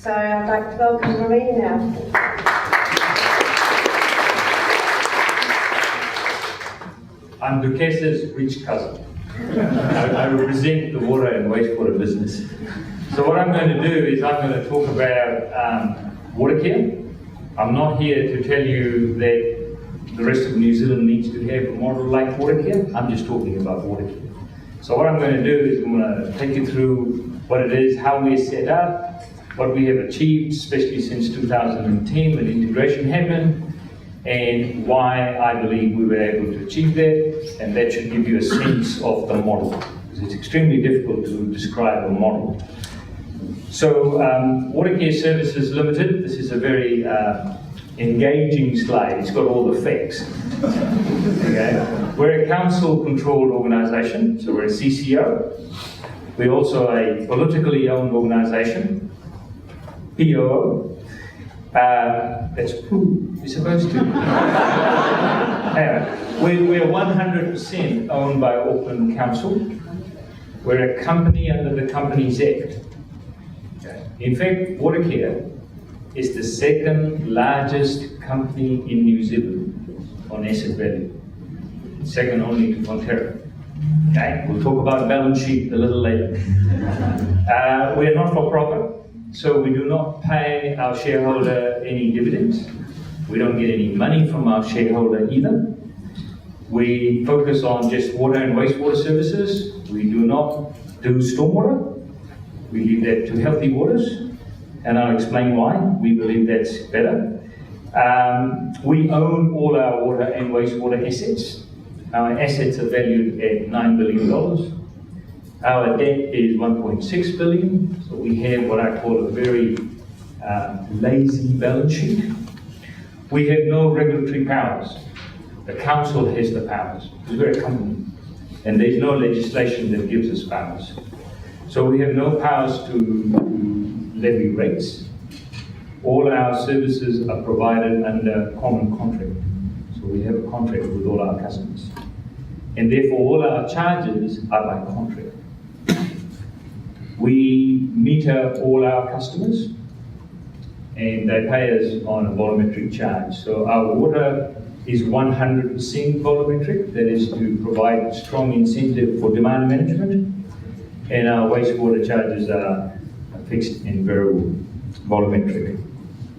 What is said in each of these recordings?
So I'd like to welcome Maureen now. I'm Duquesse's rich cousin. I represent the water and wastewater business. So what I'm going to do is I'm going to talk about Watercare. I'm not here to tell you that the rest of New Zealand needs to have a model like Watercare. I'm just talking about Watercare. So what I'm going to do is I'm going to take you through what it is, how we're set up, what we have achieved, especially since 2010 when integration happened, and why I believe we were able to achieve that, and that should give you a sense of the model, because it's extremely difficult to describe a model. So, Watercare Services Limited, this is a very engaging slide. It's got all the facts. Okay? We're a council-controlled organisation, so we're a CCO. We're also a politically owned organisation, POO. That's who you're supposed to. We're 100% owned by Auckland Council. We're a company under the Companies Act. In fact, Watercare is the second largest company in New Zealand on asset value, second only to Fonterra. Okay, we'll talk about balance sheet a little later. We're not for profit. So we do not pay our shareholder any dividends. We don't get any money from our shareholder either. We focus on just water and wastewater services. We do not do stormwater. We leave that to Healthy Waters, and I'll explain why. We believe that's better. We own all our water and wastewater assets. Our assets are valued at $9 billion. Our debt is 1.6 billion, so we have what I call a very lazy balance sheet. We have no regulatory powers. The council has the powers, because we're a company, and there's no legislation that gives us powers. So we have no powers to levy rates. All our services are provided under common contract. So we have a contract with all our customers. And therefore all our charges are by contract. We meter all our customers, and they pay us on a volumetric charge. So our water is 100% volumetric, that is to provide strong incentive for demand management, and our wastewater charges are fixed and variable volumetric.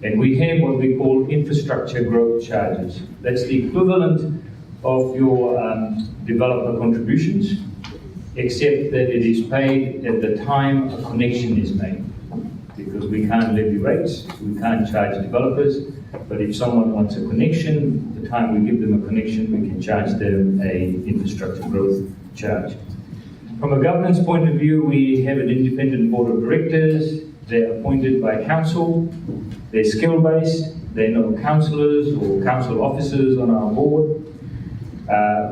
And we have what we call infrastructure growth charges. That's the equivalent of your developer contributions, except that it is paid at the time a connection is made. Because we can't levy rates, we can't charge developers, but if someone wants a connection, the time we give them a connection, we can charge them an infrastructure growth charge. From a governance point of view, we have an independent board of directors. They're appointed by council. They're skill-based. They're not councillors or council officers on our board.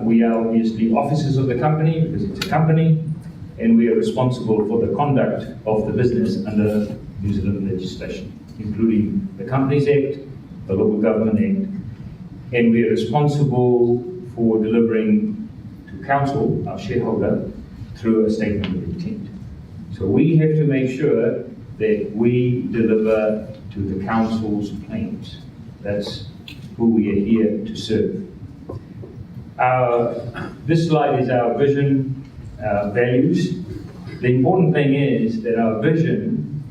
We are obviously officers of the company because it's a company, and we are responsible for the conduct of the business under New Zealand legislation, including the Companies Act, the Local Government Act, and we are responsible for delivering to council, our shareholder, through a statement of intent. So we have to make sure that we deliver to the council's claims. That's who we are here to serve. This slide is our vision, values. The important thing is that our vision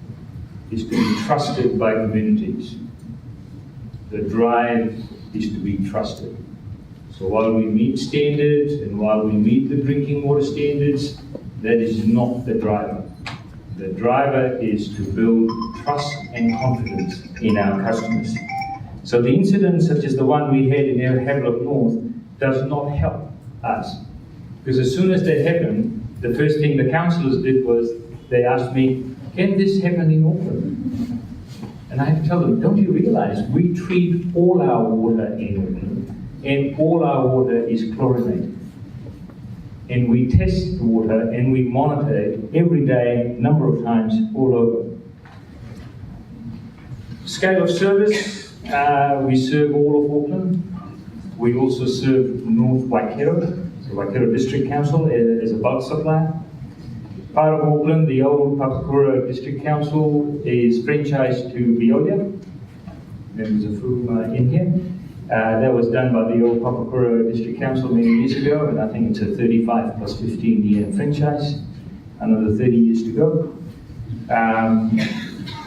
is to be trusted by communities. The drive is to be trusted. So while we meet standards and while we meet the drinking water standards, that is not the driver. The driver is to build trust and confidence in our customers. So the incident such as the one we had in Havelock North does not help us. Because as soon as that happened, the first thing the councillors did was they asked me, can this happen in Auckland? And I had to tell them, don't you realize we treat all our water in Auckland, and all our water is chlorinated. And we test the water and we monitor it every day, number of times, all over. Scale of service, we serve all of Auckland. We also serve North Waikato, so Waikato District Council as a bulk supplier. Part of Auckland, the old Papakura District Council is franchised to Veolia. Members of whom are in here. That was done by the old Papakura District Council many years ago, and I think it's a 35 plus 15-year franchise, another 30 years to go.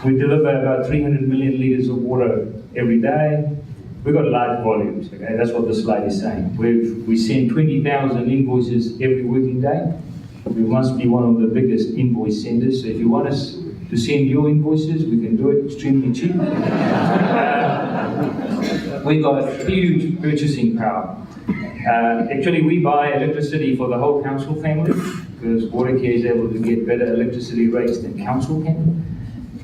We deliver about 300 million litres of water every day. We've got large volumes, okay? That's what the slide is saying. We send 20,000 invoices every working day. We must be one of the biggest invoice senders, so if you want us to send your invoices, we can do it extremely cheap. We got huge purchasing power. Actually, we buy electricity for the whole council family because Watercare is able to get better electricity rates than council can.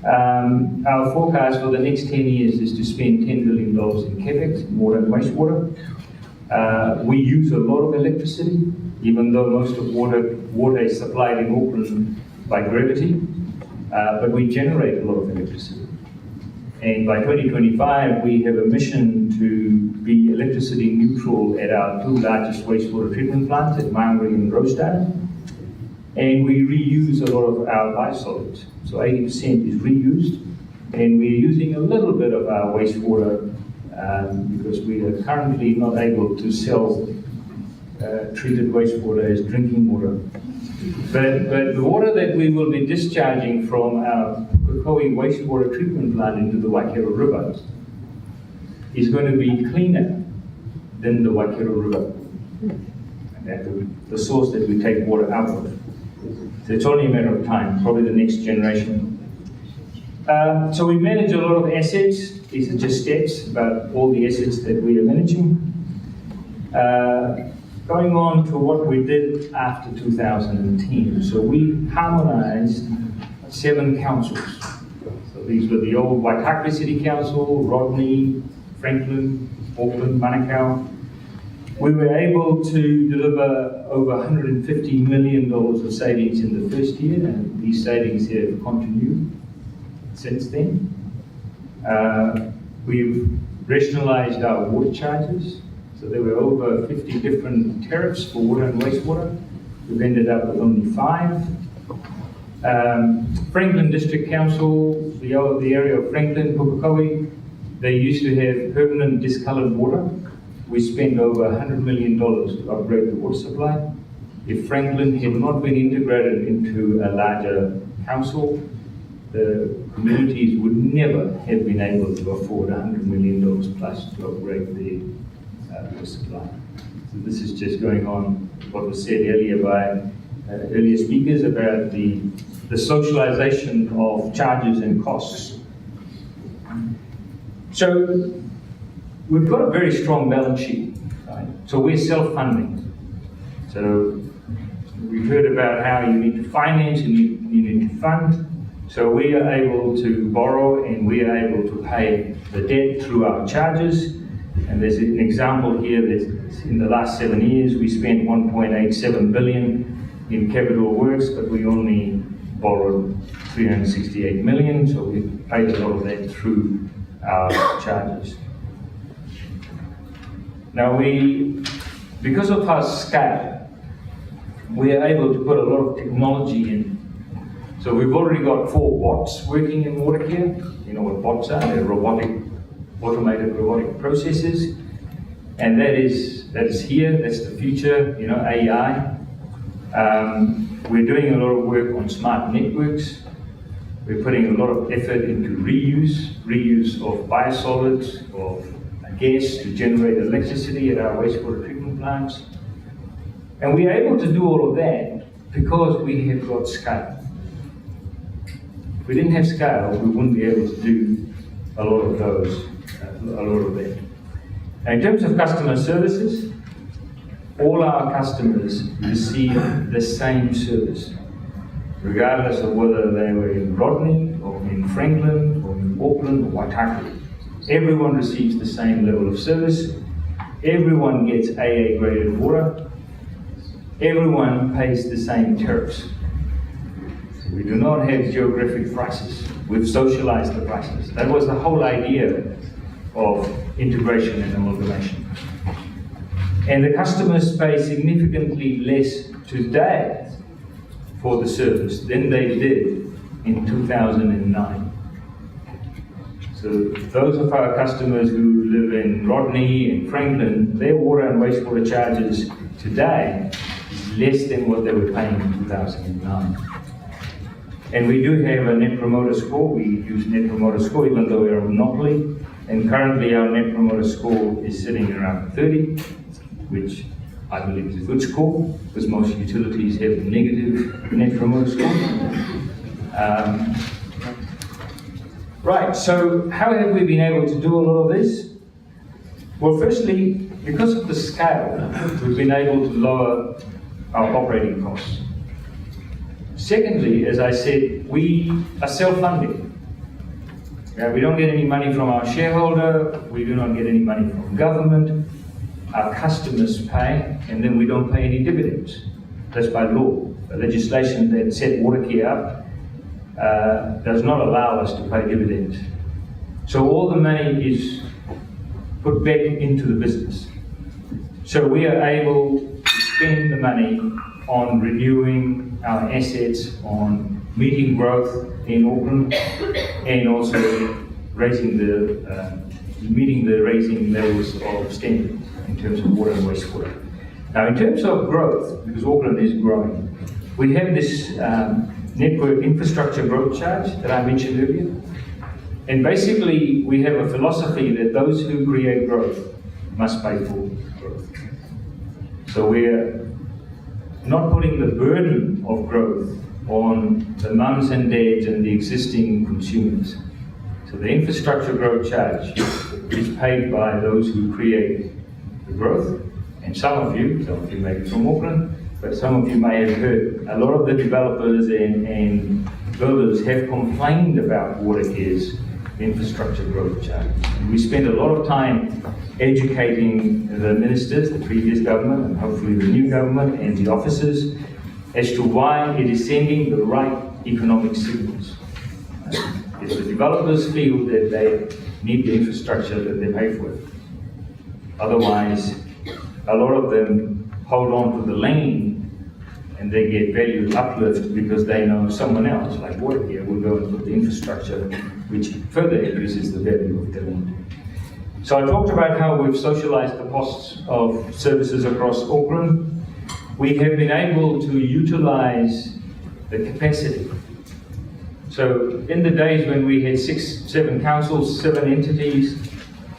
Our forecast for the next 10 years is to spend $10 billion in CapEx, water and wastewater. We use a lot of electricity, even though most of water is supplied in Auckland by gravity, but we generate a lot of electricity. And by 2025, we have a mission to be electricity neutral at our two largest wastewater treatment plants at Maungri and Rosedale. And we reuse a lot of our biosolids. So 80% is reused. And we're using a little bit of our wastewater because we are currently not able to sell treated wastewater as drinking water. But the water that we will be discharging from our Kokoe wastewater treatment plant into the Waikato River is going to be cleaner than the Waikato River, the source that we take water out of. So it's only a matter of time, probably the next generation. So we manage a lot of assets. These are just stats about all the assets that we are managing. Going on to what we did after 2010. So we harmonized 7 councils. So these were the old Waitaki City Council, Rodney, Franklin, Auckland, Manukau. We were able to deliver over $150 million of savings in the first year, and these savings have continued since then. We've rationalized our water charges. So there were over 50 different tariffs for water and wastewater. We've ended up with only 5. Franklin District Council, the area of Franklin, Pukekohe, they used to have permanent discoloured water. We spent over $100 million to upgrade the water supply. If Franklin had not been integrated into a larger council, the communities would never have been able to afford $100 million plus to upgrade the water supply. So this is just going on what was said earlier by earlier speakers about the socialization of charges and costs. So we've got a very strong balance sheet, right? So we're self-funding. So we've heard about how you need to finance and you need to fund. So we are able to borrow and we are able to pay the debt through our charges. And there's an example here that in the last 7 years we spent $1.87 billion in capital works, but we only borrowed $368 million, so we paid a lot of that through our charges. Now because of our scale, we are able to put a lot of technology in. So we've already got 4 bots working in Watercare. You know what bots are? They're automated robotic processes. And that is here, that's the future, AI. We're doing a lot of work on smart networks. We're putting a lot of effort into reuse of biosolids, of gas to generate electricity at our wastewater treatment plants. And we're able to do all of that because we have got scale. If we didn't have scale, we wouldn't be able to do a lot of that. Now, in terms of customer services, all our customers receive the same service, regardless of whether they were in Rodney, or in Franklin, or in Auckland, or Waitaki. Everyone receives the same level of service. Everyone gets AA graded water. Everyone pays the same tariffs. We do not have geographic prices. We've socialized the prices. That was the whole idea of integration and amalgamation. And the customers pay significantly less today for the service than they did in 2009. So those of our customers who live in Rodney and Franklin, their water and wastewater charges today is less than what they were paying in 2009. And we do have a Net Promoter Score. We use Net Promoter Score even though we're a monopoly. And currently our Net Promoter Score is sitting around 30, which I believe is a good score, because most utilities have a negative Net Promoter Score. Right, so how have we been able to do a lot of this? Well, firstly, because of the scale, we've been able to lower our operating costs. Secondly, as I said, we are self-funding. We don't get any money from our shareholder, we do not get any money from government, our customers pay, and then we don't pay any dividends. That's by law. The legislation that set Watercare up does not allow us to pay dividends. So all the money is put back into the business. So we are able to spend the money on renewing our assets, on meeting growth in Auckland, and also raising meeting the raising levels of standards in terms of water and wastewater. Now, in terms of growth, because Auckland is growing, we have this network infrastructure growth charge that I mentioned earlier. And basically, we have a philosophy that those who create growth must pay for growth. So we're not putting the burden of growth on the mums and dads and the existing consumers. So the infrastructure growth charge is paid by those who create the growth. And some of you may be from Auckland, but some of you may have heard a lot of the developers and builders have complained about Watercare's infrastructure growth charge. And we spend a lot of time educating the ministers, the previous government, and hopefully the new government and the officers, as to why it is sending the right economic signals. If the developers feel that they need the infrastructure, that they pay for it. Otherwise, a lot of them hold on to the land and they get value uplift because they know someone else, like Watercare, will go and put the infrastructure, which further increases the value of the land. So I talked about how we've socialized the costs of services across Auckland. We have been able to utilize the capacity. So in the days when we had 6, 7 councils, 7 entities,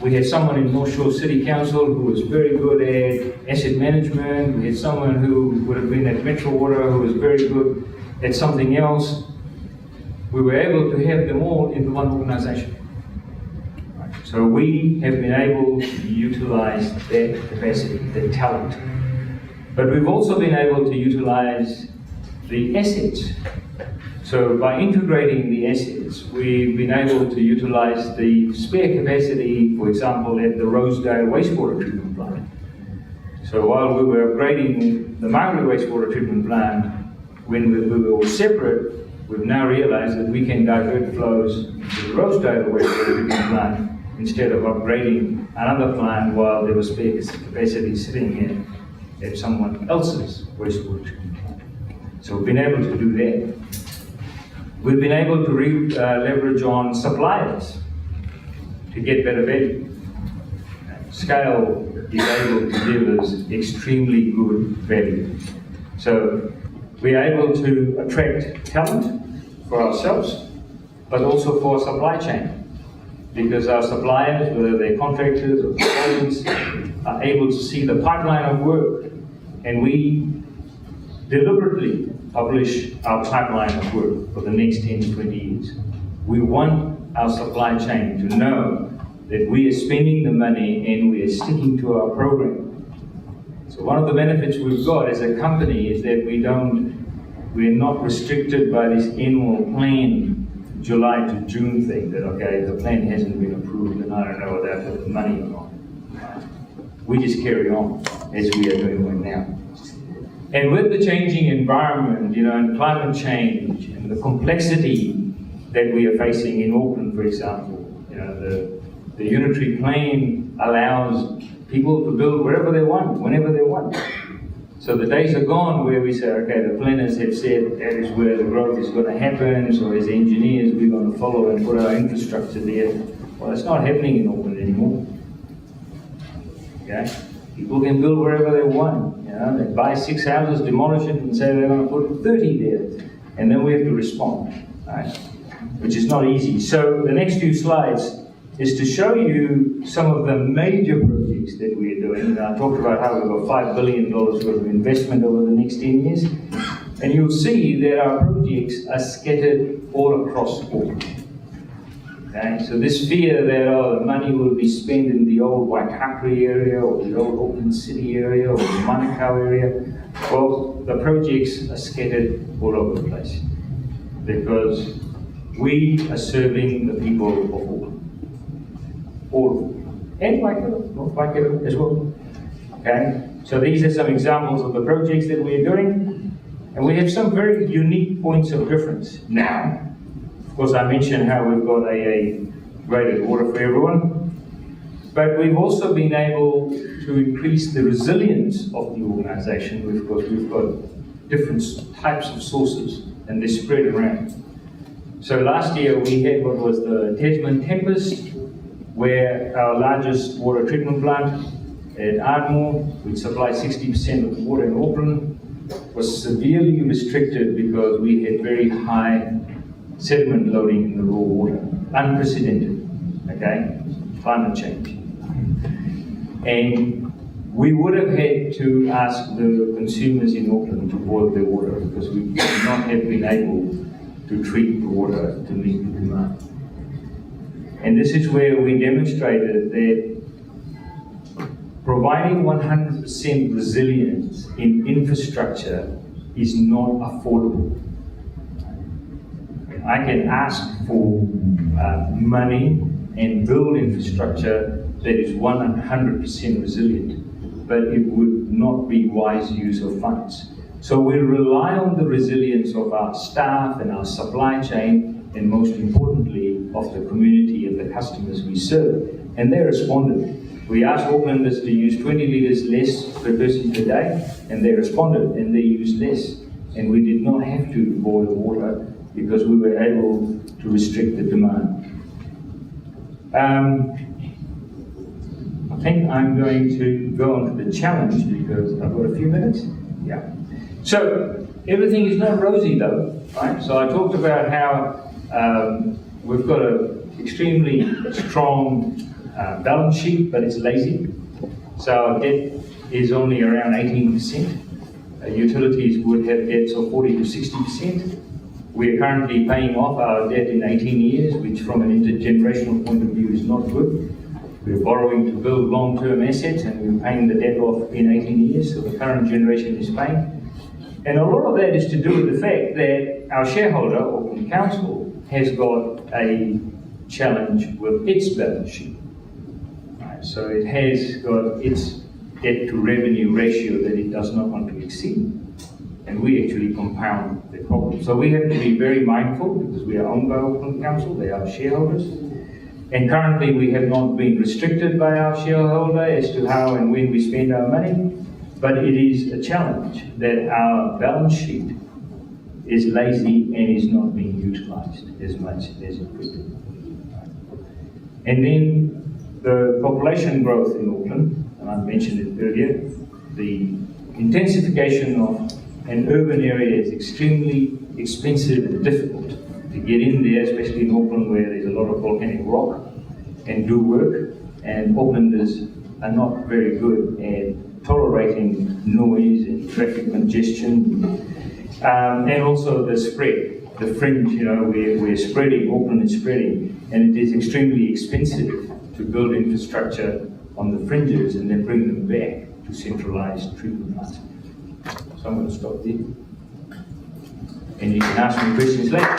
we had someone in North Shore City Council who was very good at asset management. We had someone who would have been at Metro Water who was very good at something else. We were able to have them all into one organization. So we have been able to utilize that capacity, that talent. But we've also been able to utilize the assets. So by integrating the assets, we've been able to utilize the spare capacity, for example, at the Rosedale wastewater treatment plant. So while we were upgrading the Maori wastewater treatment plant, when we were all separate, we've now realized that we can divert flows to the Rosedale wastewater treatment plant instead of upgrading another plant while there was spare capacity sitting at someone else's wastewater treatment plant. So we've been able to do that. We've been able to leverage on suppliers to get better value. Scale is able to give us extremely good value. So we're able to attract talent for ourselves, but also for supply chain. Because our suppliers, whether they're contractors or consultants, are able to see the pipeline of work. And we deliberately publish our pipeline of work for the next 10 to 20 years. We want our supply chain to know that we are spending the money and we are sticking to our program. So one of the benefits we've got as a company is that we're not restricted by this annual plan, July to June thing, that okay, the plan hasn't been approved and I don't know whether I put the money or not. We just carry on as we are doing right now. And with the changing environment, and climate change, and the complexity that we are facing in Auckland, for example, the unitary plan allows people to build wherever they want, whenever they want. So the days are gone where we say, okay, the planners have said that is where the growth is going to happen, so as engineers we're going to follow and put our infrastructure there. Well, it's not happening in Auckland anymore. Okay? People can build wherever they want. They buy 6 houses, demolish it, and say they're going to put 30 there. And then we have to respond, right? Which is not easy. So the next few slides is to show you some of the major projects that we're doing. And I talked about how we've got $5 billion worth of investment over the next 10 years. And you'll see that our projects are scattered all across Auckland. Okay? So this fear that the money will be spent in the old Waitaki area or the old Auckland City area or the Manukau area, well, the projects are scattered all over the place because we are serving the people of Auckland. All of them. And Waikato, North Waikato as well. Okay? So these are some examples of the projects that we're doing. And we have some very unique points of difference now. Of course, I mentioned how we've got a graded water for everyone. But we've also been able to increase the resilience of the organisation because we've got different types of sources and they're spread around. So last year we had what was the Tasman Tempest, where our largest water treatment plant at Ardmore, which supplies 60% of the water in Auckland, was severely restricted because we had very high sediment loading in the raw water. Unprecedented, okay? Climate change. And we would have had to ask the consumers in Auckland to boil their water because we would not have been able to treat the water to meet the demand. And this is where we demonstrated that providing 100% resilience in infrastructure is not affordable. I can ask for money and build infrastructure that is 100% resilient, but it would not be wise use of funds. So we rely on the resilience of our staff and our supply chain, and most importantly, of the community and the customers we serve. And they responded. We asked Aucklanders to use 20 litres less per person per day, and they responded, and they used less. And we did not have to boil water because we were able to restrict the demand. I think I'm going to go on to the challenge because I've got a few minutes. Yeah. So everything is not rosy though, right? So I talked about how we've got an extremely strong balance sheet, but it's lazy. So our debt is only around 18%. Utilities would have debts of 40 to 60%. We are currently paying off our debt in 18 years, which from an intergenerational point of view is not good. We're borrowing to build long-term assets and we're paying the debt off in 18 years, so the current generation is paying. And a lot of that is to do with the fact that our shareholder, Auckland Council, has got a challenge with its balance sheet. Right, so it has got its debt to revenue ratio that it does not want to exceed. And we actually compound the problem. So we have to be very mindful because we are owned by Auckland Council, they are shareholders. And currently we have not been restricted by our shareholder as to how and when we spend our money, but it is a challenge that our balance sheet is lazy and is not being utilized as much as it could be. And then the population growth in Auckland, and I mentioned it earlier, the intensification of an urban area is extremely expensive and difficult to get in there, especially in Auckland where there's a lot of volcanic rock and do work, and Aucklanders are not very good at tolerating noise and traffic congestion, and also the spread, the fringe, we're spreading, Auckland is spreading, and it is extremely expensive to build infrastructure on the fringes and then bring them back to centralized treatment plants. So I'm going to stop there. And you can ask me questions later.